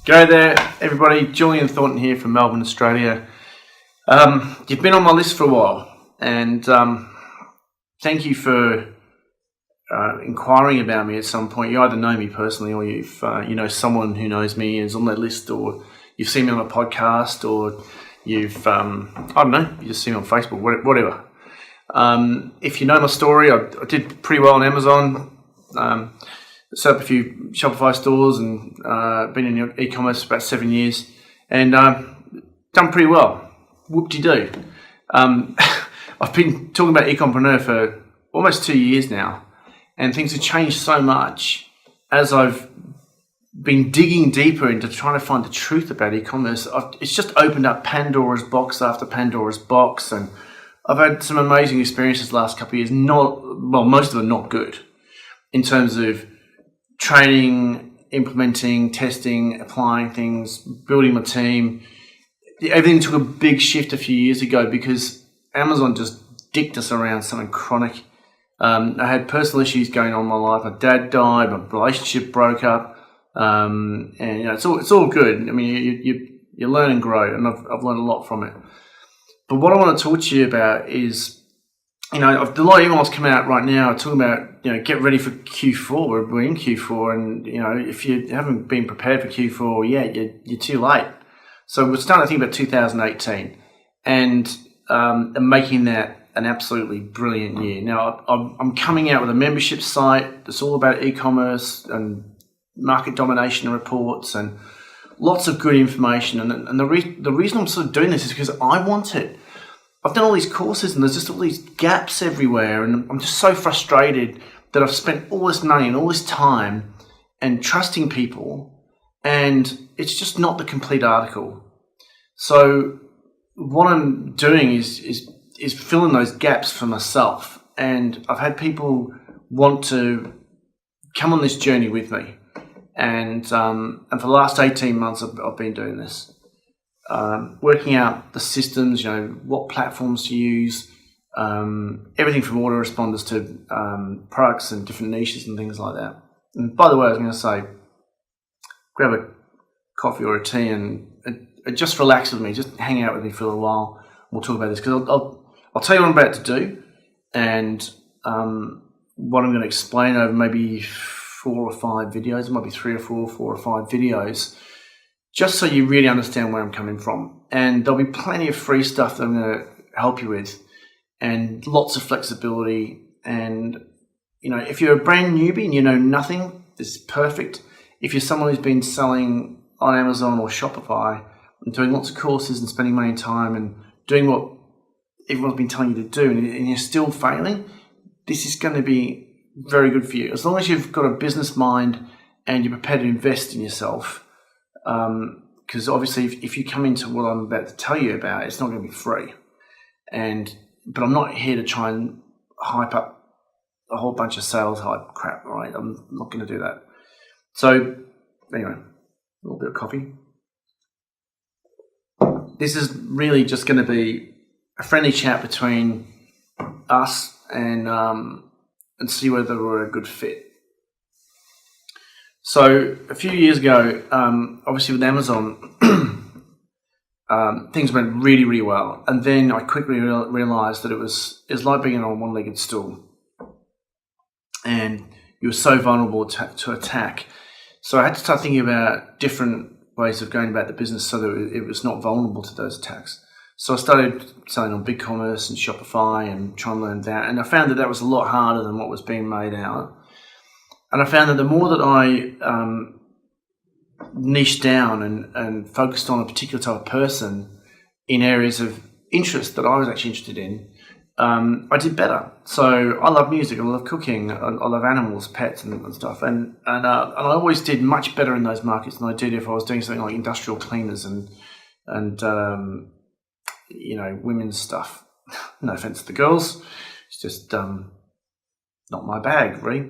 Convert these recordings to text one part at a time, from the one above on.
Go there, everybody. Julian Thornton here from Melbourne, Australia. You've been on my list for a while, and thank you for inquiring about me at some point. You either know me personally, or you've someone who knows me is on that list, or you've seen me on a podcast, or you've I don't know, you just see me on Facebook, whatever. If you know my story, I did pretty well on Amazon. Set up a few Shopify stores and been in e-commerce for about 7 years, and done pretty well. Whoop-de-doo. I've been talking about Ecompreneur for almost 2 years now, and things have changed so much as I've been digging deeper into trying to find the truth about e-commerce. It's just opened up Pandora's box after Pandora's box, and I've had some amazing experiences the last couple of years. Most of them not good in terms of training, implementing, testing, applying things, building my team. Everything took a big shift a few years ago because Amazon just dicked us around something chronic. I had personal issues going on in my life. My dad died, my relationship broke up, and it's all good. I mean, you learn and grow, and I've learned a lot from it. But what I want to talk to you about is, a lot of emails come out right now talking about, get ready for Q4. We're in Q4, and, if you haven't been prepared for Q4 yet, you're too late. So we're starting to think about 2018 and making that an absolutely brilliant year. Now, I'm coming out with a membership site that's all about e-commerce and market domination reports and lots of good information. And the reason I'm sort of doing this is because I want it. I've done all these courses and there's just all these gaps everywhere, and I'm just so frustrated that I've spent all this money and all this time and trusting people, and it's just not the complete article. So what I'm doing is filling those gaps for myself, and I've had people want to come on this journey with me, and for the last 18 months I've been doing this. Working out the systems, what platforms to use, everything from autoresponders to products and different niches and things like that. And by the way, I was going to say, grab a coffee or a tea and just relax with me, just hang out with me for a little while. We'll talk about this because I'll tell you what I'm about to do and what I'm going to explain over maybe 4 or 5 videos. It might be 3 or 4 or 5 videos, just so you really understand where I'm coming from. And there'll be plenty of free stuff that I'm going to help you with, and lots of flexibility. And, if you're a brand newbie and you know nothing, this is perfect. If you're someone who's been selling on Amazon or Shopify and doing lots of courses and spending money and time and doing what everyone's been telling you to do, and you're still failing, this is going to be very good for you. As long as you've got a business mind and you're prepared to invest in yourself. Because obviously if you come into what I'm about to tell you about, it's not going to be free. But I'm not here to try and hype up a whole bunch of sales hype crap, all right? I'm not going to do that. So anyway, a little bit of coffee. This is really just going to be a friendly chat between us and see whether we're a good fit. So a few years ago, obviously with Amazon, things went really, really well. And then I quickly realized that it was like being on a one-legged stool. And you were so vulnerable to attack. So I had to start thinking about different ways of going about the business so that it was not vulnerable to those attacks. So I started selling on BigCommerce and Shopify and trying to learn that. And I found that was a lot harder than what was being made out. And I found that the more that I niched down and focused on a particular type of person in areas of interest that I was actually interested in, I did better. So I love music, I love cooking, I love animals, pets and stuff. And I always did much better in those markets than I did if I was doing something like industrial cleaners and women's stuff. No offense to the girls, it's just not my bag, really.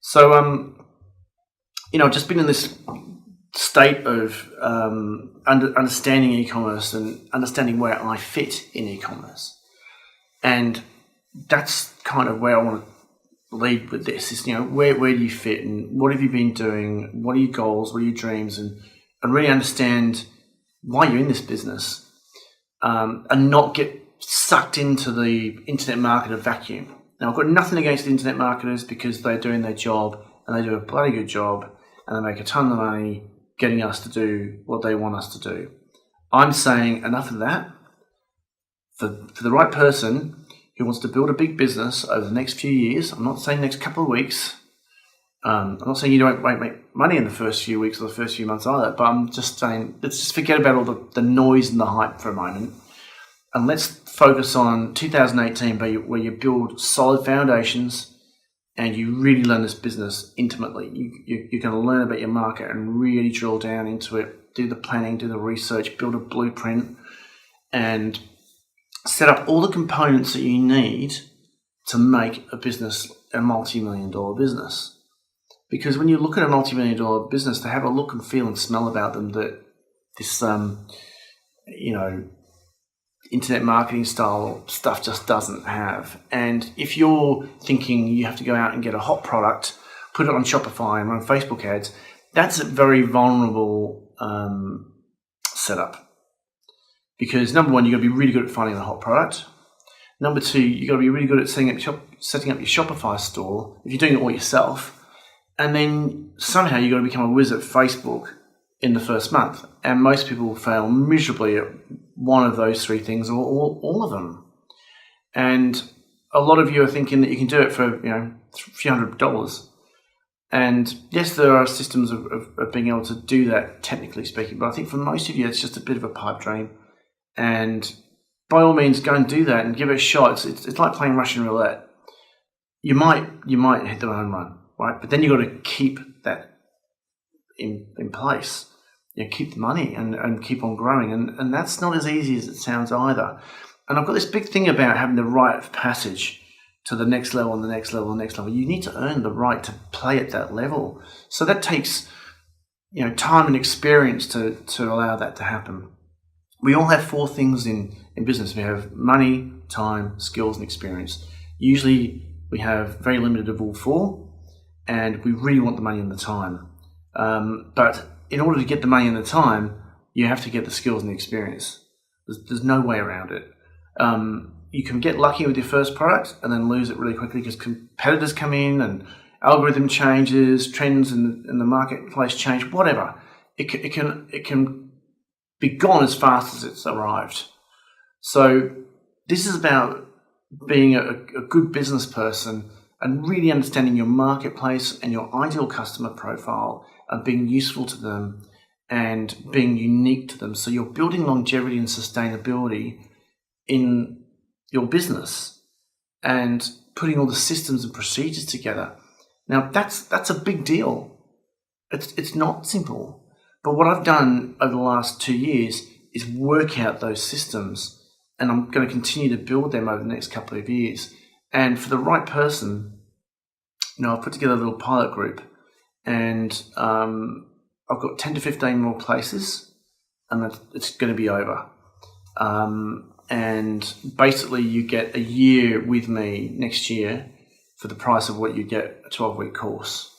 So, I've just been in this state of understanding e-commerce and understanding where I fit in e-commerce. And that's kind of where I want to lead with this is, where do you fit and what have you been doing? What are your goals? What are your dreams? And and really understand why you're in this business, and not get sucked into the internet marketer vacuum. Now, I've got nothing against the internet marketers because they're doing their job and they do a bloody good job and they make a ton of money getting us to do what they want us to do. I'm saying enough of that. For the right person who wants to build a big business over the next few years, I'm not saying next couple of weeks. I'm not saying you won't make money in the first few weeks or the first few months either, but I'm just saying let's just forget about all the noise and the hype for a moment. And let's focus on 2018 where you build solid foundations and you really learn this business intimately. You're going to learn about your market and really drill down into it, do the planning, do the research, build a blueprint, and set up all the components that you need to make a business a multi-million-dollar business. Because when you look at a multi-million-dollar business, they have a look and feel and smell about them that this, internet marketing style stuff just doesn't have. And if you're thinking you have to go out and get a hot product, put it on Shopify and run Facebook ads, that's a very vulnerable setup. Because number one, you've got to be really good at finding the hot product. Number two, you've got to be really good at setting up your Shopify store if you're doing it all yourself. And then somehow you've got to become a whiz at Facebook in the first month. And most people fail miserably at one of those three things, or all of them. And a lot of you are thinking that you can do it for a few $100. And yes, there are systems of being able to do that, technically speaking, but I think for most of you it's just a bit of a pipe dream. And by all means, go and do that and give it a shot. It's like playing Russian roulette. You might hit the home run, right? But then you've got to keep that in place. Keep the money and keep on growing. And that's not as easy as it sounds either. And I've got this big thing about having the rite of passage to the next level and the next level and the next level. You need to earn the right to play at that level. So that takes time and experience to allow that to happen. We all have four things in business. We have money, time, skills, and experience. Usually we have very limited of all four, and we really want the money and the time. But in order to get the money and the time, you have to get the skills and the experience. There's no way around it. You can get lucky with your first product and then lose it really quickly because competitors come in and algorithm changes, trends in the marketplace change, whatever. It can be gone as fast as it's arrived. So this is about being a good business person and really understanding your marketplace and your ideal customer profile and being useful to them and being unique to them. So you're building longevity and sustainability in your business and putting all the systems and procedures together. Now that's a big deal. It's not simple. But what I've done over the last 2 years is work out those systems, and I'm going to continue to build them over the next couple of years. And for the right person, I've put together a little pilot group, and I've got 10 to 15 more places, and it's going to be over. And basically you get a year with me next year for the price of what you get a 12-week course.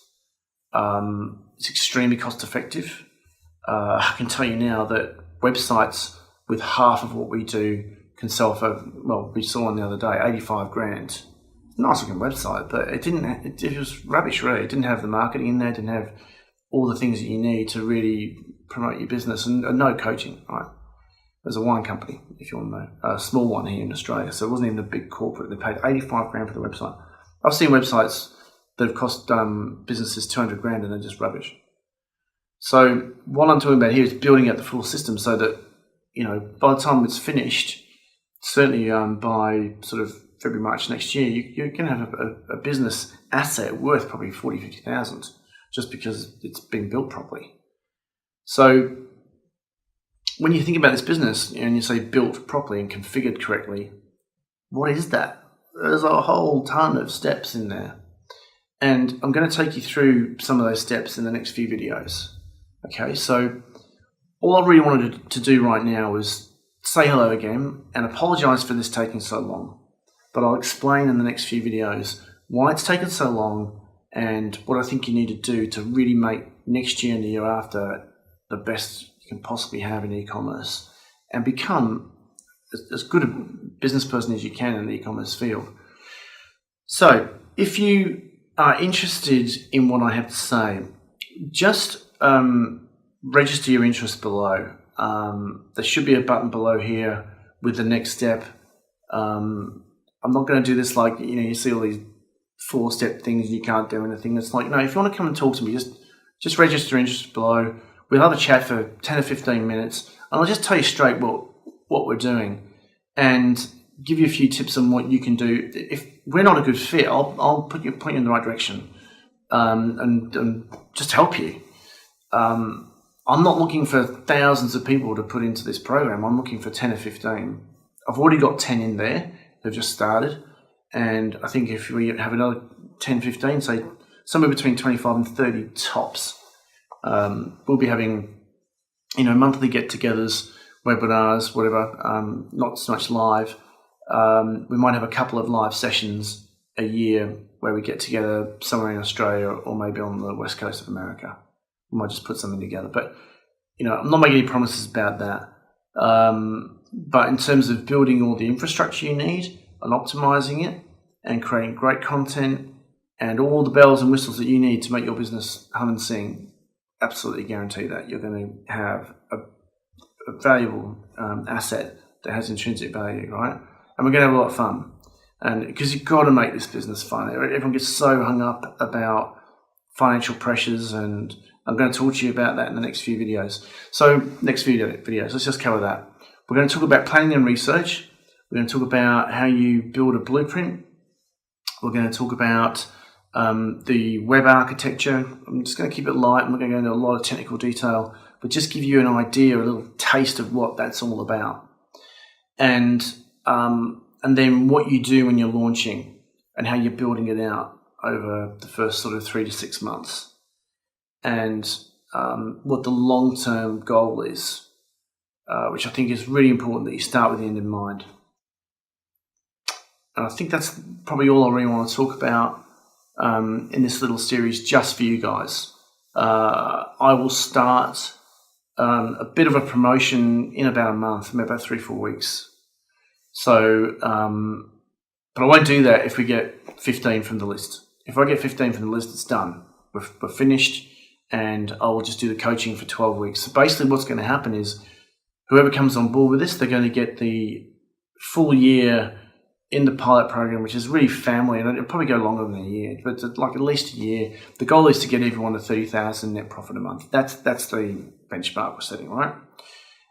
It's extremely cost effective. I can tell you now that websites with half of what we do can sell for, we saw one the other day, 85 grand. Nice looking website, but it was rubbish really. It didn't have the marketing in there, it didn't have all the things that you need to really promote your business, and no coaching, right? There's a wine company, if you want to know, a small one here in Australia, so it wasn't even a big corporate. They paid 85 grand for the website. I've seen websites that have cost businesses 200 grand and they're just rubbish. So what I'm talking about here is building out the full system so that, by the time it's finished, certainly by sort of February, March next year, you're going to have a business asset worth probably 40, 50,000 just because it's been built properly. So when you think about this business and you say built properly and configured correctly, what is that? There's a whole ton of steps in there. And I'm going to take you through some of those steps in the next few videos. Okay, so all I really wanted to do right now is say hello again and apologize for this taking so long. But I'll explain in the next few videos why it's taken so long and what I think you need to do to really make next year and the year after the best you can possibly have in e-commerce and become as good a business person as you can in the e-commerce field. So if you are interested in what I have to say, just register your interest below. There should be a button below here with the next step. I'm not going to do this like, you see all these 4-step things and you can't do anything. It's like, no, if you want to come and talk to me, just register interest below. We'll have a chat for 10 or 15 minutes and I'll just tell you straight what we're doing and give you a few tips on what you can do. If we're not a good fit, I'll point you in the right direction and just help you. I'm not looking for thousands of people to put into this program. I'm looking for 10 or 15. I've already got 10 in there. They've just started. And I think if we have another 10, 15, say somewhere between 25 and 30 tops, we'll be having, monthly get-togethers, webinars, whatever, not so much live. We might have a couple of live sessions a year where we get together somewhere in Australia or maybe on the west coast of America. We might just put something together. But, I'm not making any promises about that. But in terms of building all the infrastructure you need and optimizing it and creating great content and all the bells and whistles that you need to make your business hum and sing, absolutely guarantee that you're going to have a valuable asset that has intrinsic value, right? And we're going to have a lot of fun. And because you've got to make this business fun. Everyone gets so hung up about financial pressures, and I'm going to talk to you about that in the next few videos. So next videos, let's just cover that. We're going to talk about planning and research. We're going to talk about how you build a blueprint. We're going to talk about the web architecture. I'm just going to keep it light. I'm not going to go into a lot of technical detail, but just give you an idea, a little taste of what that's all about. And then what you do when you're launching and how you're building it out over the first sort of 3 to 6 months. And what the long-term goal is, which I think is really important that you start with the end in mind. And I think that's probably all I really want to talk about in this little series just for you guys. I will start a bit of a promotion in about a month, maybe about 3-4 weeks. So, but I won't do that if we get 15 from the list. If I get 15 from the list, it's done. We're finished, and I will just do the coaching for 12 weeks. So basically what's going to happen is whoever comes on board with this, they're going to get the full year in the pilot program, which is really family, and it'll probably go longer than a year, but it's like at least a year. The goal is to get everyone to 30,000 net profit a month. That's the benchmark we're setting, right?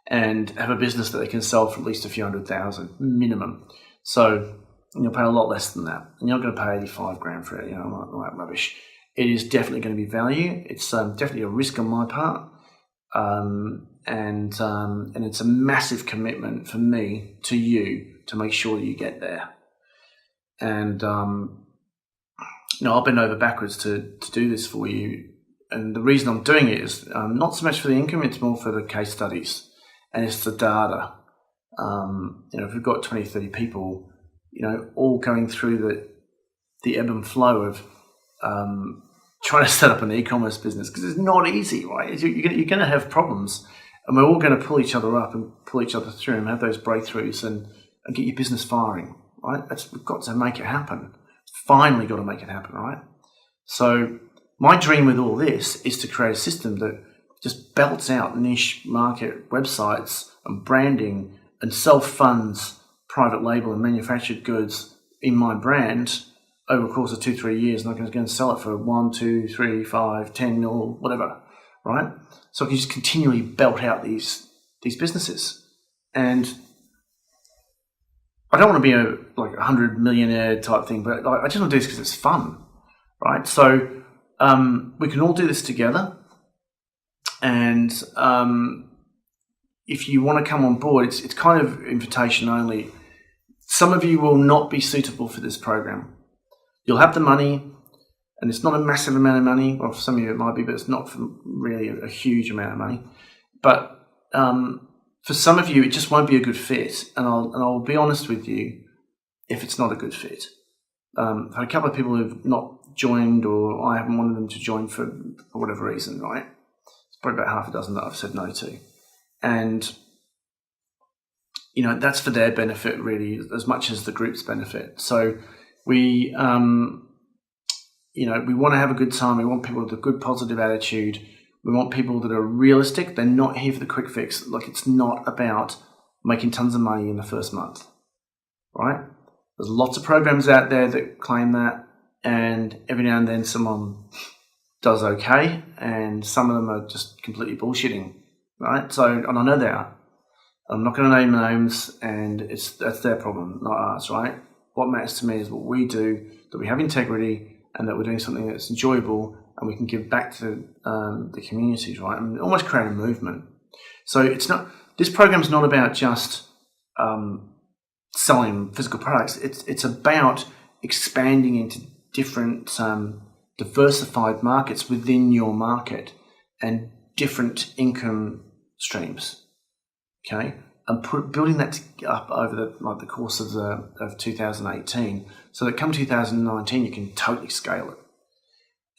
And have a business that they can sell for at least a few $100,000 minimum. So you'll pay a lot less than that. And you're not going to pay 85 grand for it, like rubbish. It is definitely going to be value. It's definitely a risk on my part. And it's a massive commitment for me to you to make sure that you get there. And, I'll bend over backwards to do this for you. And the reason I'm doing it is not so much for the income, it's more for the case studies. And it's the data. If we've got 20, 30 people, all going through the ebb and flow of trying to set up an e-commerce business, because it's not easy, right? You're going to have problems, and we're all going to pull each other up and pull each other through and have those breakthroughs and get your business firing, right? We've got to make it happen. Finally got to make it happen, right? So my dream with all this is to create a system that just belts out niche market websites and branding and self-funds private label and manufactured goods in my brand over the course of 2-3 years, and I'm going to sell it for 1, 2, 3, 5, 10 or whatever, right? So I can just continually belt out these businesses. And I don't want to be a 100 millionaire type thing, but I just want to do this because it's fun, right? So we can all do this together. And if you want to come on board, it's kind of invitation only. Some of you will not be suitable for this program. You'll have the money, and it's not a massive amount of money. Well, for some of you it might be, but it's not really a huge amount of money. But for some of you, it just won't be a good fit. And I'll be honest with you if it's not a good fit. I've had a couple of people who've not joined, or I haven't wanted them to join for whatever reason, right? probably about half a dozen that I've said no to. And, that's for their benefit really as much as the group's benefit. So we, we want to have a good time. We want people with a good positive attitude. We want people that are realistic. They're not here for the quick fix. Like, it's not about making tons of money in the first month, right? There's lots of programs out there that claim that, and every now and then someone does okay, and some of them are just completely bullshitting, right? So, and I know they are. I'm not going to name names, and that's their problem, not ours, right? What matters to me is what we do, that we have integrity, and that we're doing something that's enjoyable, and we can give back to the communities, right? And almost create a movement. So this program's not about just selling physical products. It's about expanding into different diversified markets within your market and different income streams. Okay, and building that up over the course of 2018, so that come 2019 you can totally scale it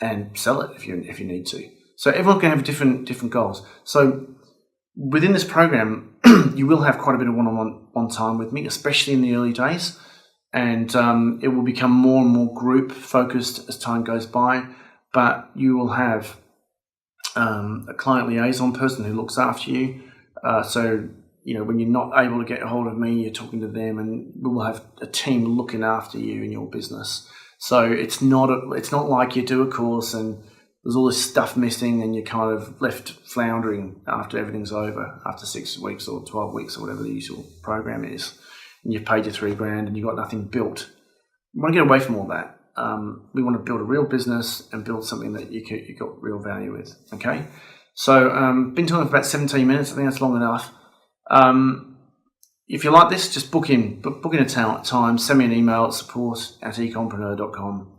and sell it if you need to. So everyone can have different goals. So within this program, you will have quite a bit of one-on-one time with me, especially in the early days, and it will become more and more group focused as time goes by. But you will have a client liaison person who looks after you. So when you're not able to get a hold of me, you're talking to them, and we will have a team looking after you in your business. So it's not like you do a course and there's all this stuff missing and you're kind of left floundering after everything's over, after 6 weeks or 12 weeks or whatever the usual program is, and you've paid your $3,000 and you've got nothing built. We want to get away from all that. We want to build a real business and build something that you got real value with. Okay, so been talking for about 17 minutes. I think that's long enough. If you like this, just book in a time. Send me an email at support@ecompreneur.com.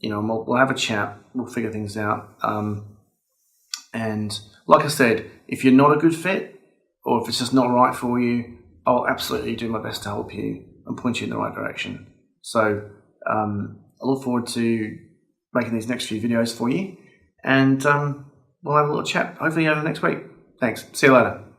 We'll have a chat. We'll figure things out. And like I said, if you're not a good fit, or if it's just not right for you, I'll absolutely do my best to help you and point you in the right direction. So I look forward to making these next few videos for you, and we'll have a little chat hopefully over next week. Thanks. See you later.